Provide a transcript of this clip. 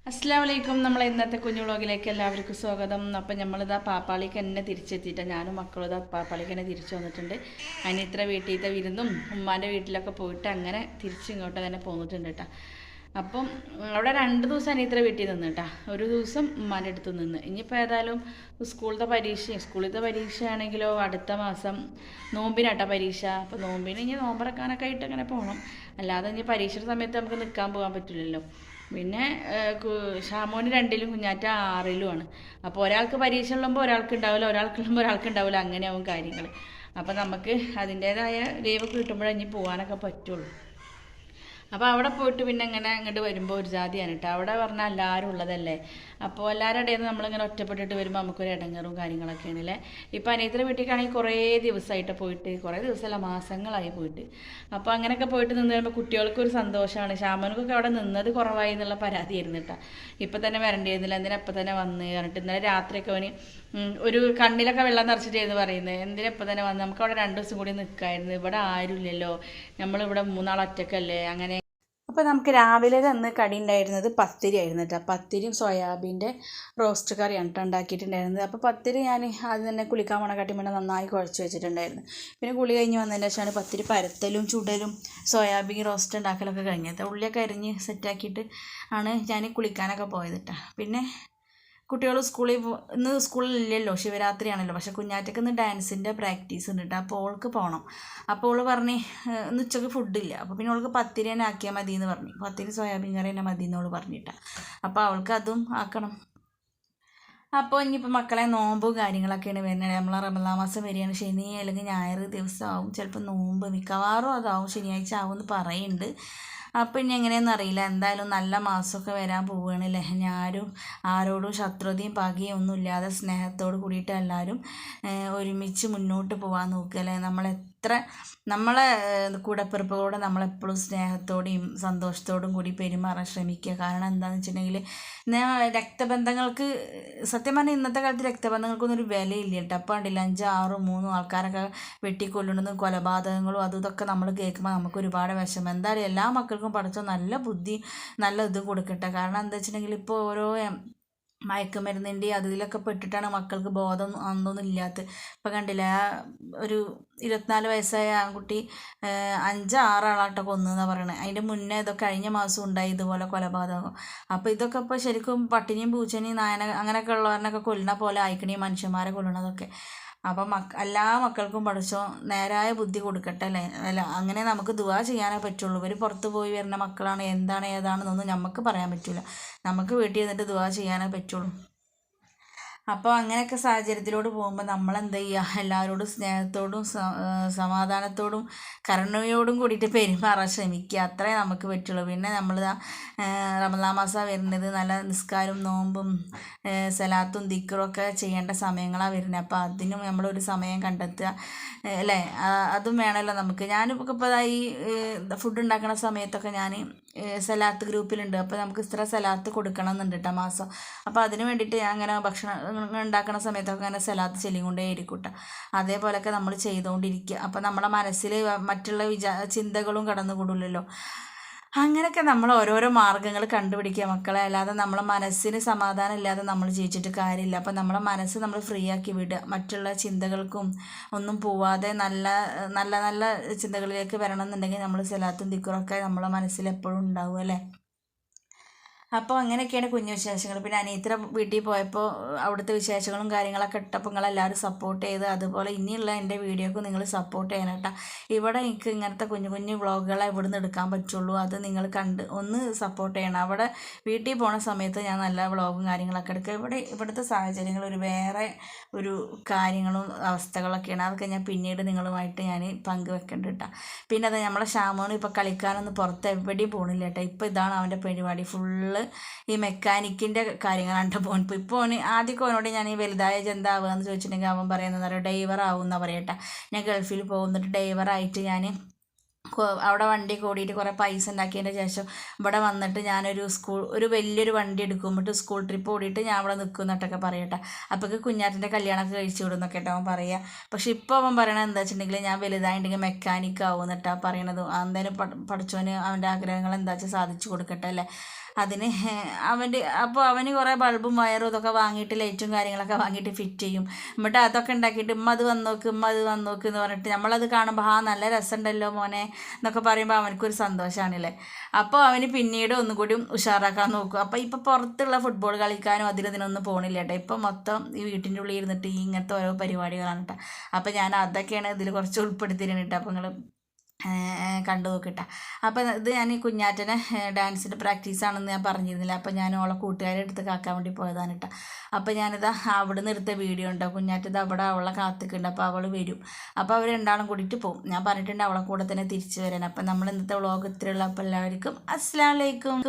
അസ്സലാമലൈക്കും. നമ്മളെ ഇന്നത്തെ കുഞ്ഞു വ്ളോഗിലേക്ക് എല്ലാവർക്കും സ്വാഗതം. അപ്പം നമ്മളിതാ പാപ്പാളിക്ക് തന്നെ തിരിച്ചെത്തിയിട്ട് ഞാനും മക്കളും ഇതാ പാപ്പാളിക്ക് തന്നെ തിരിച്ചു വന്നിട്ടുണ്ട്. അനിയത്ര വീട്ടിലത്തെ വിരുന്നും ഉമ്മാൻ്റെ വീട്ടിലൊക്കെ പോയിട്ട് അങ്ങനെ തിരിച്ചിങ്ങോട്ട് തന്നെ പോന്നിട്ടുണ്ട് കേട്ടോ. അപ്പം അവിടെ 2 ദിവസം അനിയത്ര വീട്ടിൽ നിന്ന് കേട്ടോ, ഒരു ദിവസം ഉമ്മാൻ്റെ അടുത്ത് നിന്ന്. ഇനിയിപ്പോൾ ഏതായാലും സ്കൂളിലത്തെ പരീക്ഷയാണെങ്കിലോ അടുത്ത മാസം നോമ്പിനാട്ടോ പരീക്ഷ. അപ്പോൾ നോമ്പിന് ഇനി നോമ്പറക്കാനൊക്കെ ആയിട്ട് അങ്ങനെ പോകണം. അല്ലാതെ ഇനി പരീക്ഷയുടെ സമയത്ത് നമുക്ക് നിൽക്കാൻ പോകാൻ പറ്റില്ലല്ലോ. പിന്നെ ഷാമോന് 2ലും കുഞ്ഞാറ്റ 6ലുമാണ്. അപ്പോൾ ഒരാൾക്ക് പരീക്ഷ ഉള്ളുമ്പോൾ ഒരാൾക്ക് ഉണ്ടാവില്ല, ഒരാൾക്കുള്ളുമ്പോൾ ഒരാൾക്ക് ഉണ്ടാവില്ല, അങ്ങനെയാവും കാര്യങ്ങൾ. അപ്പോൾ നമുക്ക് അതിൻ്റേതായ ലീവ് കിട്ടുമ്പോഴേ ഇനി പോകാനൊക്കെ പറ്റുള്ളൂ. അപ്പോൾ അവിടെ പോയിട്ട് പിന്നെ ഇങ്ങനെ ഇങ്ങോട്ട് വരുമ്പോൾ ഒരു ജാതിയാണ് കേട്ടോ. അവിടെ പറഞ്ഞാൽ എല്ലാവരും ഉള്ളതല്ലേ. അപ്പോൾ എല്ലാവരുടെ ഇടയിൽ നിന്ന് നമ്മളിങ്ങനെ ഒറ്റപ്പെട്ടിട്ട് വരുമ്പോൾ നമുക്കൊരു ഇടങ്ങറും കാര്യങ്ങളൊക്കെയാണ് അല്ലേ. ഇപ്പോൾ അനിയത്തിൻ്റെ വീട്ടിലേക്കാണെങ്കിൽ കുറേ ദിവസമായിട്ട് പോയിട്ട്, കുറേ ദിവസമല്ല മാസങ്ങളായി പോയിട്ട്. അപ്പോൾ അങ്ങനെയൊക്കെ പോയിട്ട് നിന്ന് വരുമ്പോൾ കുട്ടികൾക്കൊരു സന്തോഷമാണ്. ഷാമനക്കൊക്കെ അവിടെ നിന്നത് കുറവായി എന്നുള്ള പരാതിയായിരുന്നു കേട്ടോ. ഇപ്പം തന്നെ വരേണ്ടിയിരുന്നില്ല, എന്തിനാ ഇപ്പം തന്നെ വന്ന് പറഞ്ഞിട്ട് ഇന്നലെ രാത്രിയൊക്കെ അവന് ഒരു കണ്ണിലൊക്കെ വെള്ളം നിറച്ചിട്ടായിരുന്നു പറയുന്നത്. എന്തിനാ ഇപ്പം തന്നെ വന്ന്, നമുക്ക് അവിടെ 2 ദിവസം കൂടി നിൽക്കായിരുന്നു, ഇവിടെ ആരുമില്ലല്ലോ, നമ്മളിവിടെ 3 ആൾ ഒറ്റക്കല്ലേ. അങ്ങനെ അപ്പോൾ നമുക്ക് രാവിലെ തന്നെ കടി ഉണ്ടായിരുന്നത് പത്തിരി ആയിരുന്നു കേട്ടോ. പത്തിരിയും സോയാബീൻ്റെ റോസ്റ്റ് കറിയാണ് കേട്ടോ ഉണ്ടാക്കിയിട്ടുണ്ടായിരുന്നത്. അപ്പോൾ പത്തിരി ഞാൻ ആദ്യം തന്നെ കുളിക്കാൻ പോണക്കാട്ടി മുന്നേ നന്നായി കുഴച്ച് വെച്ചിട്ടുണ്ടായിരുന്നു. പിന്നെ കുളി കഴിഞ്ഞ് വന്നതിന് ശേഷമാണ് പത്തിരി പരത്തലും ചുടലും സോയാബീൻ റോസ്റ്റ് ഉണ്ടാക്കലൊക്കെ കഴിഞ്ഞത്. ഉള്ളിയൊക്കെ അരിഞ്ഞ് സെറ്റാക്കിയിട്ട് ആണ് ഞാൻ കുളിക്കാനൊക്കെ പോയത് കേട്ടോ. പിന്നെ കുട്ടികൾ ഇന്ന് സ്കൂളിലില്ലല്ലോ, ശിവരാത്രിയാണല്ലോ. പക്ഷേ കുഞ്ഞാറ്റക്ക് ഇന്ന് ഡാൻസിൻ്റെ പ്രാക്ടീസ് ഉണ്ട് കേട്ടോ. അപ്പോൾ ഓൾക്ക് പോകണം. അപ്പോൾ ഓൾ പറഞ്ഞ് ഇന്ന് ഉച്ചയ്ക്ക് ഫുഡില്ല, അപ്പോൾ പിന്നെ ഓൾക്ക് പത്തിരി തന്നെ ആക്കിയാൽ മതി എന്ന് പറഞ്ഞു. പത്തിരി സോയാബീൻ കറി തന്നെ മതി എന്ന് ഓൾ പറഞ്ഞിട്ടാണ്. അപ്പോൾ അവൾക്ക് അതും ആക്കണം. അപ്പോൾ ഇനിയിപ്പോൾ മക്കളെ നോമ്പും കാര്യങ്ങളൊക്കെയാണ് വരുന്നത്. നമ്മളെ റമദാൻ മാസം വരികയാണ്. ശനി അല്ലെങ്കിൽ ഞായർ ദിവസമാവും ചിലപ്പോൾ നോമ്പ്, മിക്കവാറും അതാവും, ശനിയാഴ്ച ആവും എന്ന് പറയുന്നുണ്ട്. അപ്പം ഇനി എങ്ങനെയെന്ന് അറിയില്ല. എന്തായാലും നല്ല മാസമൊക്കെ വരാൻ പോവുകയാണല്ലേ. ഞാനും ആരോടും ശത്രുതയും പകയും ഒന്നും ഇല്ലാതെ സ്നേഹത്തോട് കൂടിയിട്ട് എല്ലാവരും ഒരുമിച്ച് മുന്നോട്ട് പോകാൻ നോക്കുക അല്ലേ. നമ്മളെ കൂടപ്പിറപ്പുകളോട് നമ്മളെപ്പോഴും സ്നേഹത്തോടെയും സന്തോഷത്തോടും കൂടി പെരുമാറാൻ ശ്രമിക്കുക. കാരണം എന്താണെന്ന് വെച്ചിട്ടുണ്ടെങ്കിൽ രക്തബന്ധങ്ങൾക്ക് സത്യം പറഞ്ഞാൽ ഇന്നത്തെ കാലത്ത് രക്തബന്ധങ്ങൾക്കൊന്നും ഒരു വിലയില്ല കേട്ടോ. അപ്പം ഉണ്ടല്ല 5, 6, 3 ആൾക്കാരൊക്കെ വെട്ടിക്കൊല്ലുന്നതും കൊലപാതകങ്ങളും അതും ഇതൊക്കെ നമ്മൾ കേൾക്കുമ്പോൾ നമുക്ക് ഒരുപാട് വിഷമം. എന്തായാലും എല്ലാ മക്കൾക്കും പഠിച്ചോ നല്ല ബുദ്ധി നല്ല ഇത് കൊടുക്കട്ടെ. കാരണം എന്താ വെച്ചിട്ടുണ്ടെങ്കിൽ ഇപ്പോൾ ഓരോ മയക്കുമരുന്നിൻ്റെ അതിലൊക്കെ പെട്ടിട്ടാണ് മക്കൾക്ക് ബോധം അന്നൊന്നും ഇല്ലാത്തത്. ഇപ്പം കണ്ടില്ല, ഒരു 24 വയസ്സായ ആൺകുട്ടി 5, 6 ആളാട്ടോ കൊന്നതെന്നാണ് പറയണത്. അതിൻ്റെ മുന്നേ ഇതൊക്കെ കഴിഞ്ഞ മാസം ഉണ്ടായി ഇതുപോലെ കൊലപാതകം. അപ്പോൾ ഇതൊക്കെ ഇപ്പോൾ ശരിക്കും പട്ടിണിയും പൂച്ചനെയും അങ്ങനെയൊക്കെ ഉള്ളവരനൊക്കെ കൊല്ലണ പോലെ ആയിക്കണേ മനുഷ്യന്മാരെ കൊല്ലണതൊക്കെ. അപ്പം എല്ലാ മക്കൾക്കും പഠിച്ചോ നേരായ ബുദ്ധി കൊടുക്കട്ടെ അല്ലേ. അല്ല അങ്ങനെ നമുക്ക് ദുആ ചെയ്യാനേ പറ്റുള്ളൂ. ഇവർ പുറത്ത് പോയി വരുന്ന മക്കളാണ്, എന്താണ് ഏതാണെന്നൊന്നും നമുക്ക് പറയാൻ പറ്റില്ല. നമുക്ക് വീട്ടിൽ നിന്നിട്ട് ദുആ ചെയ്യാനേ പറ്റുള്ളൂ. അപ്പോൾ അങ്ങനെയൊക്കെ സാഹചര്യത്തിലോട്ട് പോകുമ്പോൾ നമ്മളെന്താ ചെയ്യുക, എല്ലാവരോടും സ്നേഹത്തോടും സമാധാനത്തോടും കരുണയോടും കൂടിയിട്ട് പെരുമാറാൻ ശ്രമിക്കുക. അത്രേ നമുക്ക് പറ്റുള്ളൂ. പിന്നെ നമ്മൾ റമദാൻ മാസം വരുന്നത് നല്ല നിസ്കാരവും നോമ്പും സലാത്തും ദിക്റും ഒക്കെ ചെയ്യേണ്ട സമയങ്ങളാണ് വരുന്നത്. അപ്പോൾ അതിനും നമ്മളൊരു സമയം കണ്ടെത്തുക അല്ലേ. അതും വേണമല്ലോ നമുക്ക്. ഇപ്പോൾ ഈ ഫുഡ് ഉണ്ടാക്കുന്ന സമയത്തൊക്കെ ഞാൻ സലാത്ത് ഗ്രൂപ്പിലുണ്ട്. അപ്പോൾ നമുക്ക് ഇത്ര സലാത്ത് കൊടുക്കണം എന്നുണ്ട് കേട്ടോ മാസം. അപ്പോൾ അതിന് വേണ്ടിയിട്ട് ഞാൻ അങ്ങനെ ഭക്ഷണം ഉണ്ടാക്കുന്ന സമയത്തൊക്കെ അങ്ങനെ സലാത്ത് ചൊല്ലിക്കൊണ്ടേ ഇരിക്കൂട്ടോ. അതേപോലെയൊക്കെ നമ്മൾ ചെയ്തുകൊണ്ടിരിക്കുക. അപ്പോൾ നമ്മുടെ മനസ്സിൽ മറ്റുള്ള ചിന്തകളും കടന്നുകൂടില്ലല്ലോ. അങ്ങനെയൊക്കെ നമ്മൾ ഓരോരോ മാർഗ്ഗങ്ങൾ കണ്ടുപിടിക്കുക മക്കളെ. അല്ലാതെ നമ്മളെ മനസ്സിന് സമാധാനം ഇല്ലാതെ നമ്മൾ ജീവിച്ചിട്ട് കാര്യമില്ല. അപ്പം നമ്മളെ മനസ്സ് നമ്മൾ ഫ്രീ ആക്കി വിടുക. മറ്റുള്ള ചിന്തകൾക്കും ഒന്നും പോവാതെ നല്ല നല്ല നല്ല ചിന്തകളിലേക്ക് വരണം എന്നുണ്ടെങ്കിൽ നമ്മൾ സലാത്തും ദിക്റുമൊക്കെ നമ്മളെ മനസ്സിൽ എപ്പോഴും ഉണ്ടാവും അല്ലേ. അപ്പോൾ അങ്ങനെയൊക്കെയാണ് കുഞ്ഞു വിശേഷങ്ങൾ. പിന്നെ അനിയത്തിയുടെ വീട്ടിൽ പോയപ്പോൾ അവിടുത്തെ വിശേഷങ്ങളും കാര്യങ്ങളൊക്കെ ഇട്ടപ്പോൾ നിങ്ങളെല്ലാവരും സപ്പോർട്ട് ചെയ്ത്, അതുപോലെ ഇനിയുള്ള എൻ്റെ വീഡിയോക്ക് നിങ്ങൾ സപ്പോർട്ട് ചെയ്യണം കേട്ടോ. ഇവിടെ എനിക്ക് ഇങ്ങനത്തെ കുഞ്ഞു കുഞ്ഞു വ്ളോഗുകളെ ഇവിടുന്ന് എടുക്കാൻ പറ്റുള്ളൂ. അത് നിങ്ങൾ കണ്ട് ഒന്ന് സപ്പോർട്ട് ചെയ്യണം. അവിടെ വീട്ടിൽ പോണ സമയത്ത് ഞാൻ നല്ല വ്ളോഗും കാര്യങ്ങളൊക്കെ എടുക്കുക. ഇവിടുത്തെ സാഹചര്യങ്ങൾ വേറെ ഒരു കാര്യങ്ങളും അവസ്ഥകളൊക്കെയാണ്. അതൊക്കെ ഞാൻ പിന്നീട് നിങ്ങളുമായിട്ട് ഞാൻ പങ്കുവെക്കേണ്ട കേട്ടോ. പിന്നെ അത് നമ്മളെ ഷാമോന് ഇപ്പോൾ കളിക്കാനൊന്നും പുറത്ത് എവിടെയും പോകണില്ല കേട്ടോ. ഇപ്പോൾ ഇതാണ് അവൻ്റെ പരിപാടി, ഫുള്ള് ഈ മെക്കാനിക്കിൻ്റെ കാര്യങ്ങളാണ് പോകാൻ. ഇപ്പോൾ ഓന് ആദ്യമൊക്കെ അവനോട് ഞാൻ ഈ വലുതായ എന്താവുക എന്ന് ചോദിച്ചിട്ടുണ്ടെങ്കിൽ അവൻ പറയുന്നത് ഡ്രൈവർ ആവും എന്നാണ് പറയട്ടെ. ഞാൻ ഗൾഫിൽ പോകുന്നിട്ട് ഡ്രൈവറായിട്ട് ഞാൻ അവിടെ വണ്ടി കൂടിയിട്ട് കുറേ പൈസ ഉണ്ടാക്കിയതിൻ്റെ ശേഷം ഇവിടെ വന്നിട്ട് ഞാനൊരു ഒരു വലിയൊരു വണ്ടി എടുക്കുമ്പോട്ട് സ്കൂൾ ട്രിപ്പ് ഓടിയിട്ട് ഞാൻ അവിടെ നിൽക്കും എന്നിട്ടൊക്കെ പറയട്ടെ. അപ്പോഴേക്ക് കുഞ്ഞാറ്റിൻ്റെ കല്യാണമൊക്കെ കഴിച്ചു വിടുന്നൊക്കെ കേട്ടോ അവൻ പറയുക. പക്ഷെ ഇപ്പോൾ അവൻ പറയണത് എന്താ വെച്ചിട്ടുണ്ടെങ്കിൽ ഞാൻ വലുതായിട്ടുണ്ടെങ്കിൽ മെക്കാനിക് ആവും എന്നിട്ടാണ് പറയണത്. അന്നേരം പഠിച്ചവന് അവൻ്റെ ആഗ്രഹങ്ങൾ എന്താ വെച്ചാൽ സാധിച്ചു കൊടുക്കട്ടെ അല്ലേ. അതിന് അപ്പോൾ അവന് കുറേ ബൾബും വയറും ഇതൊക്കെ വാങ്ങിയിട്ട് ലൈറ്റും കാര്യങ്ങളൊക്കെ വാങ്ങിയിട്ട് ഫിറ്റ് ചെയ്യും. എന്നിട്ട് അതൊക്കെ ഉണ്ടാക്കിയിട്ട് ഉമ്മ അത് വന്ന് നോക്ക് എന്ന് പറഞ്ഞിട്ട് നമ്മളത് കാണുമ്പോൾ നല്ല രസമുണ്ടല്ലോ മോനെ എന്നൊക്കെ പറയുമ്പോൾ അവനക്കൊരു സന്തോഷമാണല്ലേ. അപ്പോൾ അവന് പിന്നീട് ഒന്നും കൂടി ഉഷാറാക്കാൻ നോക്കും. അപ്പോൾ ഇപ്പോൾ പുറത്തുള്ള ഫുട്ബോൾ കളിക്കാനും ഇതിനൊന്നും പോകണില്ല കേട്ടോ. ഇപ്പോൾ മൊത്തം ഈ വീട്ടിൻ്റെ ഉള്ളിൽ ഇരുന്നിട്ട് ഇങ്ങനത്തെ ഓരോ പരിപാടികളാണ് കേട്ടോ. അപ്പോൾ ഞാൻ അതൊക്കെയാണ് ഇതിൽ കുറച്ച് ഉൾപ്പെടുത്തിയിരുന്നു കേട്ടോ. അപ്പോൾ നിങ്ങൾ കണ്ടു നോക്കിട്ടാ. അപ്പോൾ ഇത് ഞാൻ ഈ കുഞ്ഞാറ്റനെ ഡാൻസിൻ്റെ പ്രാക്ടീസാണെന്ന് ഞാൻ പറഞ്ഞിരുന്നില്ല. അപ്പോൾ ഞാൻ ഓളെ കൂട്ടുകാരെ അടുത്ത് കാക്കാൻ വേണ്ടി പോയതാണ് കേട്ടോ. അപ്പോൾ ഞാനിത് അവിടെ നിന്ന് എടുത്ത വീഡിയോ ഉണ്ടോ. കുഞ്ഞാറ്റത് അവിടെ അവളെ കാത്തിക്കുന്നുണ്ട്. അപ്പോൾ അവൾ വരും. അപ്പോൾ അവർ രണ്ടാളും കൂടിയിട്ട് പോകും. ഞാൻ പറഞ്ഞിട്ടുണ്ട് അവളെ കൂടെ തന്നെ തിരിച്ചു വരാൻ. അപ്പോൾ നമ്മൾ ഇന്നത്തെ വ്ളോഗ് ഇത്രയുള്ള. അപ്പോൾ എല്ലാവർക്കും അസ്സലാമു അലൈക്കും.